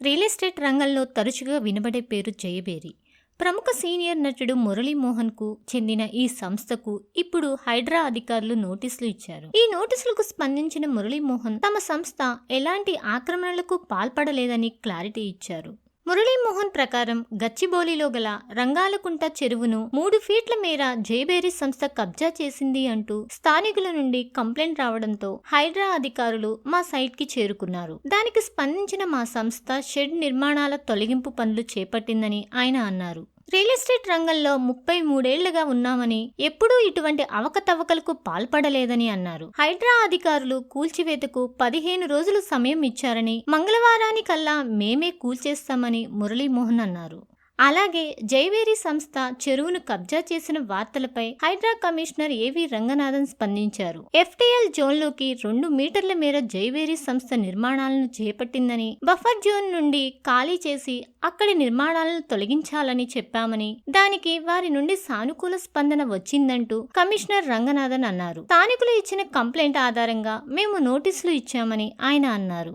Real estate రంగంలో తరచుగా వినబడే పేరు జయబేరి. ప్రముఖ సీనియర్ నటుడు మురళీమోహన్కు చెందిన ఈ సంస్థకు ఇప్పుడు హైడ్రా అధికారులు నోటీసులు ఇచ్చారు. ఈ నోటీసులకు స్పందించిన మురళీమోహన్ తమ సంస్థ ఎలాంటి ఆక్రమణలకు పాల్పడలేదని క్లారిటీ ఇచ్చారు. మురళీమోహన్ ప్రకారం గచ్చిబౌలిలో గల రంగాలకుంట చెరువును 3 ఫీట్ల మేర జయబేరి సంస్థ కబ్జా చేసింది అంటూ స్థానికుల నుండి కంప్లైంట్ రావడంతో హైడ్రా అధికారులు మా సైట్ కి చేరుకున్నారు. దానికి స్పందించిన మా సంస్థ షెడ్ నిర్మాణాల తొలగింపు పనులు చేపట్టిందని ఆయన అన్నారు. రియల్ ఎస్టేట్ రంగంలో 33 ఏళ్లుగా ఉన్నామని ఎప్పుడూ ఇటువంటి అవకతవకలకు పాల్పడలేదని అన్నారు. హైడ్రా అధికారులు కూల్చివేతకు 15 రోజులు సమయం ఇచ్చారని, మంగళవారానికల్లా మేమే కూల్చేస్తామని మురళీమోహన్ అన్నారు. అలాగే జయబేరి సంస్థ చెరువును కబ్జా చేసిన వార్తలపై హైడ్రా కమిషనర్ ఏవి రంగనాథన్ స్పందించారు. ఎఫ్టీఎల్ జోన్లోకి 2 మీటర్ల మేర జయబేరి సంస్థ నిర్మాణాలను చేపట్టిందని, బఫర్ జోన్ నుండి ఖాళీ చేసి అక్కడి నిర్మాణాలను తొలగించాలని చెప్పామని, దానికి వారి నుండి సానుకూల స్పందన వచ్చిందంటూ కమిషనర్ రంగనాథన్ అన్నారు. స్థానికులు ఇచ్చిన కంప్లైంట్ ఆధారంగా మేము నోటీసులు ఇచ్చామని ఆయన అన్నారు.